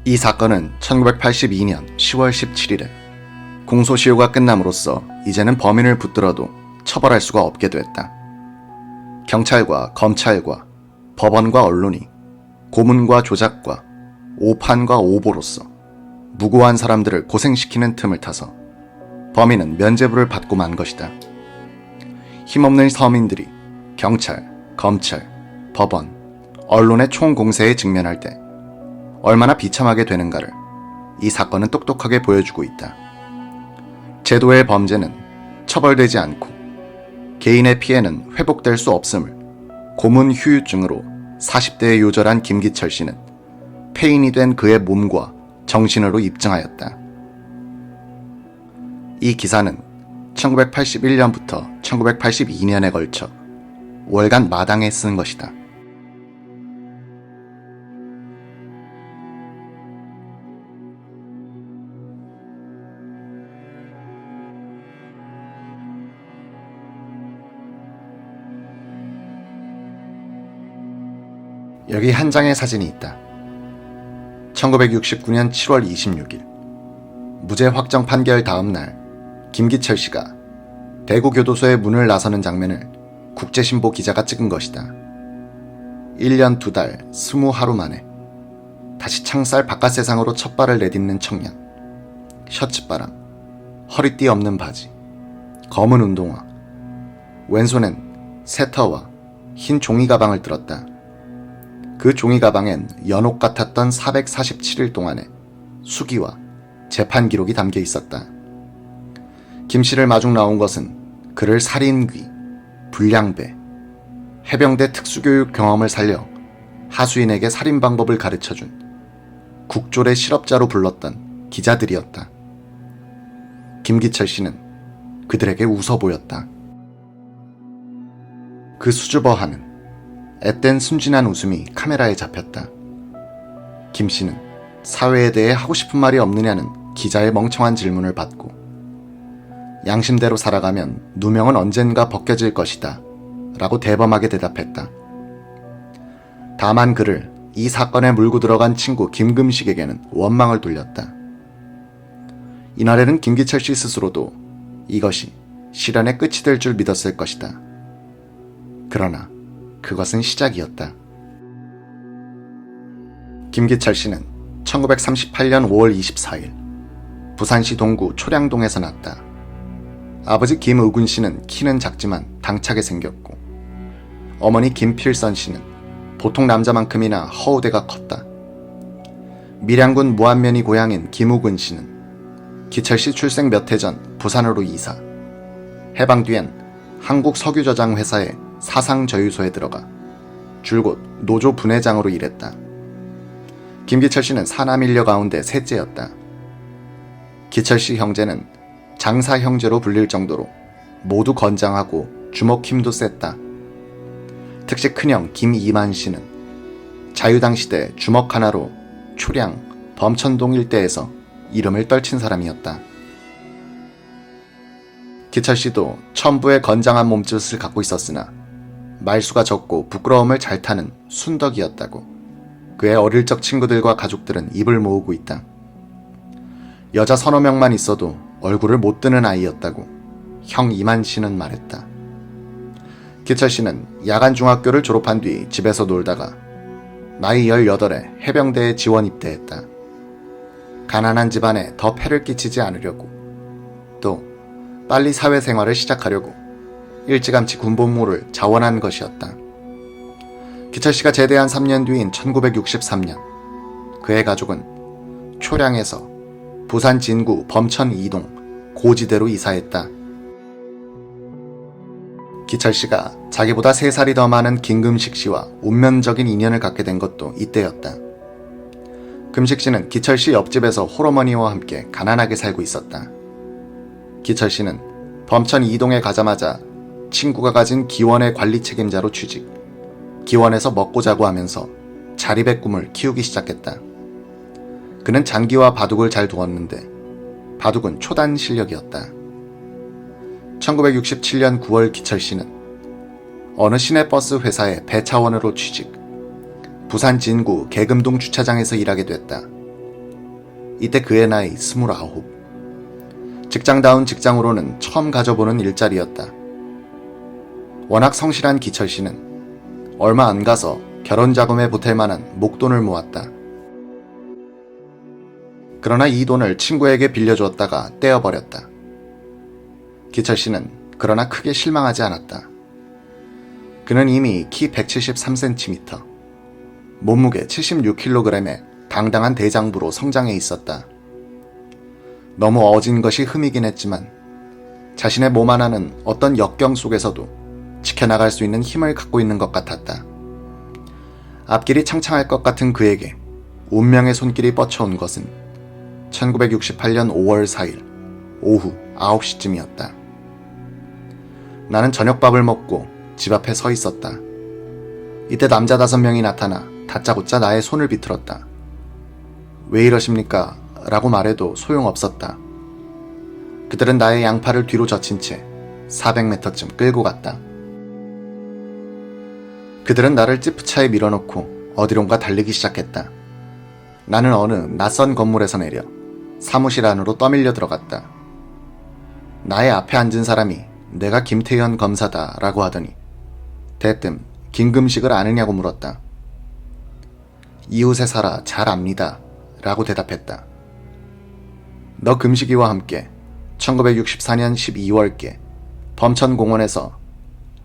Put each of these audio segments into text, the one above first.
이 사건은 1982년 10월 17일에 공소시효가 끝남으로써 이제는 범인을 붙들어도 처벌할 수가 없게 됐다. 경찰과 검찰과 법원과 언론이 고문과 조작과 오판과 오보로서 무고한 사람들을 고생시키는 틈을 타서 범인은 면죄부를 받고 만 것이다. 힘없는 서민들이 경찰, 검찰, 법원, 언론의 총공세에 직면할 때 얼마나 비참하게 되는가를 이 사건은 똑똑하게 보여주고 있다. 제도의 범죄는 처벌되지 않고 개인의 피해는 회복될 수 없음을 고문 후유증으로 40대에 요절한 김기철 씨는 폐인이 된 그의 몸과 정신으로 입증하였다. 이 기사는 1981년부터 1982년에 걸쳐 월간 마당에 쓴 것이다. 여기 한 장의 사진이 있다. 1969년 7월 26일 무죄 확정 판결 다음 날 김기철 씨가 대구교도소의 문을 나서는 장면을 국제신보 기자가 찍은 것이다. 1년 2달 20하루 만에 다시 창살 바깥 세상으로 첫 발을 내딛는 청년. 셔츠바람, 허리띠 없는 바지, 검은 운동화, 왼손엔 세터와 흰 종이 가방을 들었다. 그 종이 가방엔 연옥 같았던 447일 동안의 수기와 재판 기록이 담겨 있었다. 김 씨를 마중 나온 것은 그를 살인귀, 불량배, 해병대 특수교육 경험을 살려 하수인에게 살인 방법을 가르쳐준 국졸의 실업자로 불렀던 기자들이었다. 김기철 씨는 그들에게 웃어 보였다. 그 수줍어하는 앳된 순진한 웃음이 카메라에 잡혔다. 김 씨는 사회에 대해 하고 싶은 말이 없느냐는 기자의 멍청한 질문을 받고 양심대로 살아가면 누명은 언젠가 벗겨질 것이다 라고 대범하게 대답했다. 다만 그를 이 사건에 물고 들어간 친구 김금식에게는 원망을 돌렸다. 이날에는 김기철 씨 스스로도 이것이 시련의 끝이 될 줄 믿었을 것이다. 그러나 그것은 시작이었다. 김기철 씨는 1938년 5월 24일 부산시 동구 초량동에서 났다. 아버지 김의군 씨는 키는 작지만 당차게 생겼고 어머니 김필선 씨는 보통 남자만큼이나 허우대가 컸다. 밀양군 무안면이 고향인 김우근 씨는 기철 씨 출생 몇 해 전 부산으로 이사, 해방 뒤엔 한국석유저장 회사의 사상저유소에 들어가 줄곧 노조 분회장으로 일했다. 김기철 씨는 사남일녀 가운데 셋째였다. 기철 씨 형제는 장사 형제로 불릴 정도로 모두 건장하고 주먹 힘도 셌다. 특히 큰형 김이만 씨는 자유당 시대 주먹 하나로 초량, 범천동 일대에서 이름을 떨친 사람이었다. 기철 씨도 첨부의 건장한 몸짓을 갖고 있었으나 말수가 적고 부끄러움을 잘 타는 순덕이었다고 그의 어릴 적 친구들과 가족들은 입을 모으고 있다. 여자 서너 명만 있어도 얼굴을 못 드는 아이였다고 형 이만 씨는 말했다. 기철 씨는 야간 중학교를 졸업한 뒤 집에서 놀다가 나이 18에 해병대에 지원 입대했다. 가난한 집안에 더 폐를 끼치지 않으려고, 또 빨리 사회생활을 시작하려고 일찌감치 군복무를 자원한 것이었다. 기철 씨가 제대한 3년 뒤인 1963년 그의 가족은 초량에서 부산 진구 범천 2동 고지대로 이사했다. 기철 씨가 자기보다 3살이 더 많은 김금식 씨와 운명적인 인연을 갖게 된 것도 이때였다. 금식 씨는 기철 씨 옆집에서 홀어머니와 함께 가난하게 살고 있었다. 기철 씨는 범천 2동에 가자마자 친구가 가진 기원의 관리 책임자로 취직, 기원에서 먹고 자고 하면서 자립의 꿈을 키우기 시작했다. 그는 장기와 바둑을 잘 두었는데 바둑은 초단 실력이었다. 1967년 9월 기철 씨는 어느 시내버스 회사의 배차원으로 취직, 부산 진구 계금동 주차장에서 일하게 됐다. 이때 그의 나이 29. 직장다운 직장으로는 처음 가져보는 일자리였다. 워낙 성실한 기철 씨는 얼마 안 가서 결혼 자금에 보탤 만한 목돈을 모았다. 그러나 이 돈을 친구에게 빌려주었다가 떼어버렸다. 기철 씨는 그러나 크게 실망하지 않았다. 그는 이미 키 173cm, 몸무게 76kg의 당당한 대장부로 성장해 있었다. 너무 어진 것이 흠이긴 했지만 자신의 몸 하나는 어떤 역경 속에서도 지켜나갈 수 있는 힘을 갖고 있는 것 같았다. 앞길이 창창할 것 같은 그에게 운명의 손길이 뻗쳐온 것은 1968년 5월 4일 오후 9시쯤이었다. 나는 저녁밥을 먹고 집 앞에 서 있었다. 이때 남자 5명이 나타나 다짜고짜 나의 손을 비틀었다. 왜 이러십니까? 라고 말해도 소용없었다. 그들은 나의 양팔을 뒤로 젖힌 채 400m쯤 끌고 갔다. 그들은 나를 지프차에 밀어넣고 어디론가 달리기 시작했다. 나는 어느 낯선 건물에서 내려 사무실 안으로 떠밀려 들어갔다. 나의 앞에 앉은 사람이 내가 김태현 검사다 라고 하더니 대뜸 김금식을 아느냐고 물었다. 이웃에 살아 잘 압니다 라고 대답했다. 너 금식이와 함께 1964년 12월께 범천공원에서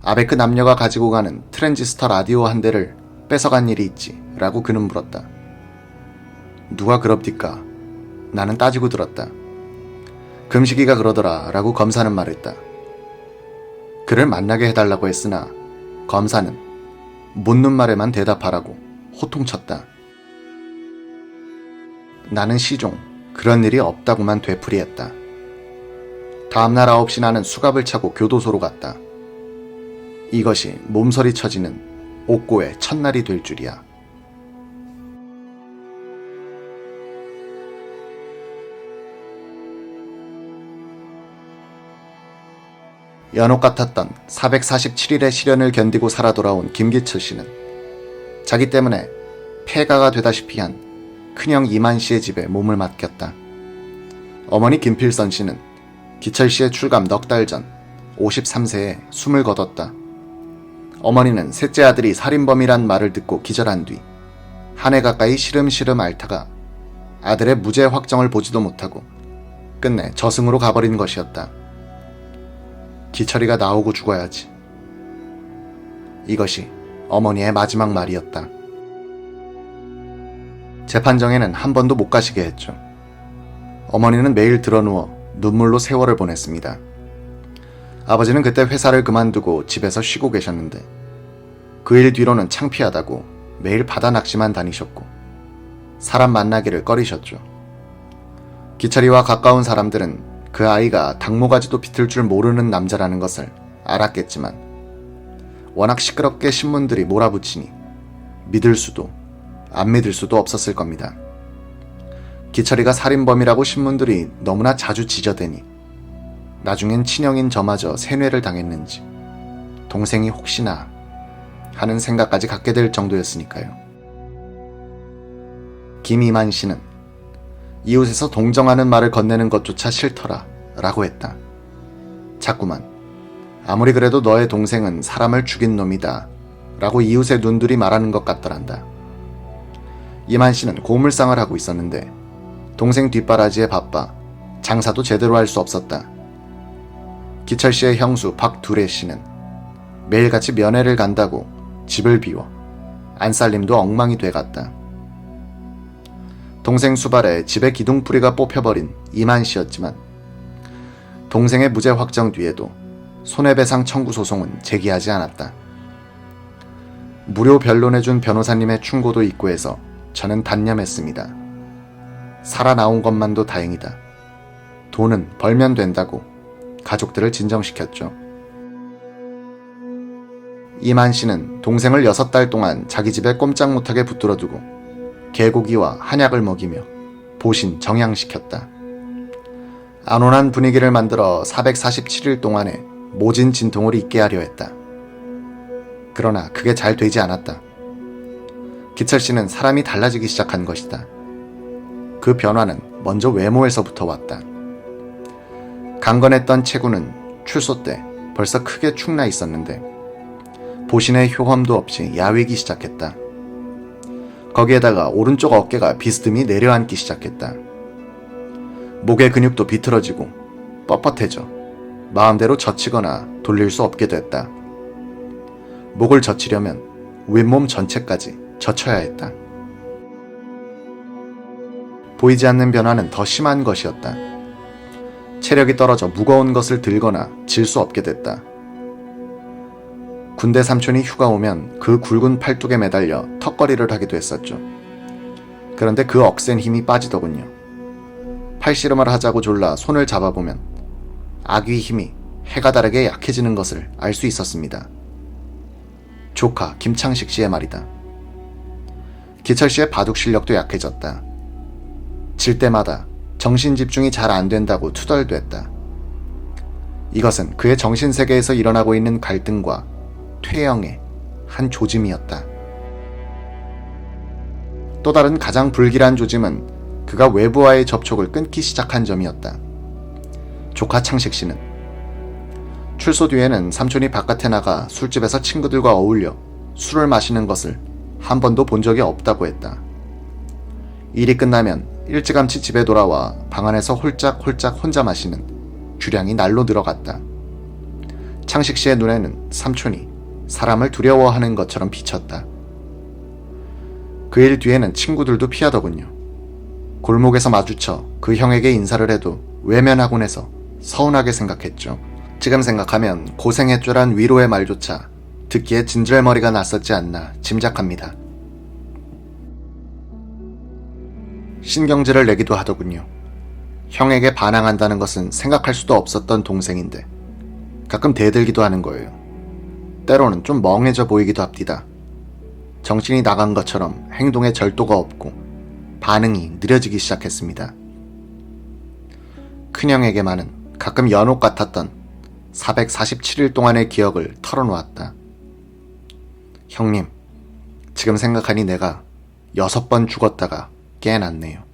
아베크 남녀가 가지고 가는 트랜지스터 라디오 한 대를 뺏어간 일이 있지 라고 그는 물었다. 누가 그럽디까? 나는 따지고 들었다. 금식이가 그러더라 라고 검사는 말했다. 그를 만나게 해달라고 했으나 검사는 묻는 말에만 대답하라고 호통쳤다. 나는 시종 그런 일이 없다고만 되풀이했다. 다음날 9시 나는 수갑을 차고 교도소로 갔다. 이것이 몸서리 쳐지는 옥고의 첫날이 될 줄이야. 연옥 같았던 447일의 시련을 견디고 살아 돌아온 김기철 씨는 자기 때문에 폐가가 되다시피 한 큰형 이만 씨의 집에 몸을 맡겼다. 어머니 김필선 씨는 기철 씨의 출감 넉 달 전 53세에 숨을 거뒀다. 어머니는 셋째 아들이 살인범이란 말을 듣고 기절한 뒤 한 해 가까이 시름시름 앓다가 아들의 무죄 확정을 보지도 못하고 끝내 저승으로 가버린 것이었다. 기철이가 나오고 죽어야지. 이것이 어머니의 마지막 말이었다. 재판정에는 한 번도 못 가시게 했죠. 어머니는 매일 드러누워 눈물로 세월을 보냈습니다. 아버지는 그때 회사를 그만두고 집에서 쉬고 계셨는데 그 일 뒤로는 창피하다고 매일 바다 낚시만 다니셨고 사람 만나기를 꺼리셨죠. 기철이와 가까운 사람들은 그 아이가 당모가지도 비틀 줄 모르는 남자라는 것을 알았겠지만 워낙 시끄럽게 신문들이 몰아붙이니 믿을 수도 안 믿을 수도 없었을 겁니다. 기철이가 살인범이라고 신문들이 너무나 자주 지저대니 나중엔 친형인 저마저 세뇌를 당했는지 동생이 혹시나 하는 생각까지 갖게 될 정도였으니까요. 김이만 씨는 이웃에서 동정하는 말을 건네는 것조차 싫더라 라고 했다. 자꾸만 아무리 그래도 너의 동생은 사람을 죽인 놈이다 라고 이웃의 눈들이 말하는 것 같더란다. 이만 씨는 고물상을 하고 있었는데 동생 뒷바라지에 바빠 장사도 제대로 할 수 없었다. 기철 씨의 형수 박두레 씨는 매일같이 면회를 간다고 집을 비워 안살림도 엉망이 돼갔다. 동생 수발에 집에 기둥뿌리가 뽑혀버린 이만 씨였지만 동생의 무죄 확정 뒤에도 손해배상 청구 소송은 제기하지 않았다. 무료 변론해준 변호사님의 충고도 있고 해서 저는 단념했습니다. 살아나온 것만도 다행이다. 돈은 벌면 된다고 가족들을 진정시켰죠. 이만 씨는 동생을 6달 동안 자기 집에 꼼짝 못하게 붙들어두고 개고기와 한약을 먹이며 보신 정양시켰다. 안온한 분위기를 만들어 447일 동안에 모진 진통을 잊게 하려 했다. 그러나 그게 잘 되지 않았다. 기철 씨는 사람이 달라지기 시작한 것이다. 그 변화는 먼저 외모에서부터 왔다. 강건했던 체구는 출소 때 벌써 크게 축나 있었는데 보신의 효험도 없이 야위기 시작했다. 거기에다가 오른쪽 어깨가 비스듬히 내려앉기 시작했다. 목의 근육도 비틀어지고 뻣뻣해져 마음대로 젖히거나 돌릴 수 없게 됐다. 목을 젖히려면 윗몸 전체까지 젖혀야 했다. 보이지 않는 변화는 더 심한 것이었다. 체력이 떨어져 무거운 것을 들거나 질 수 없게 됐다. 군대 삼촌이 휴가 오면 그 굵은 팔뚝에 매달려 턱걸이를 하기도 했었죠. 그런데 그 억센 힘이 빠지더군요. 팔씨름을 하자고 졸라 손을 잡아보면 아귀 힘이 해가 다르게 약해지는 것을 알 수 있었습니다. 조카 김창식 씨의 말이다. 기철 씨의 바둑 실력도 약해졌다. 질 때마다 정신 집중이 잘 안 된다고 투덜댔다. 이것은 그의 정신세계에서 일어나고 있는 갈등과 퇴영의 한 조짐이었다. 또 다른 가장 불길한 조짐은 그가 외부와의 접촉을 끊기 시작한 점이었다. 조카 창식 씨는 출소 뒤에는 삼촌이 바깥에 나가 술집에서 친구들과 어울려 술을 마시는 것을 한 번도 본 적이 없다고 했다. 일이 끝나면 일찌감치 집에 돌아와 방 안에서 홀짝홀짝 혼자 마시는 주량이 날로 늘어갔다. 창식 씨의 눈에는 삼촌이 사람을 두려워하는 것처럼 비쳤다. 그 일 뒤에는 친구들도 피하더군요. 골목에서 마주쳐 그 형에게 인사를 해도 외면하곤 해서 서운하게 생각했죠. 지금 생각하면 고생했죠란 위로의 말조차 듣기에 진절머리가 났었지 않나 짐작합니다. 신경질을 내기도 하더군요. 형에게 반항한다는 것은 생각할 수도 없었던 동생인데 가끔 대들기도 하는 거예요. 때로는 좀 멍해져 보이기도 합디다. 정신이 나간 것처럼 행동에 절도가 없고 반응이 느려지기 시작했습니다. 큰형에게만은 가끔 연옥 같았던 447일 동안의 기억을 털어놓았다. 형님, 지금 생각하니 내가 6번 죽었다가 깨어났네요.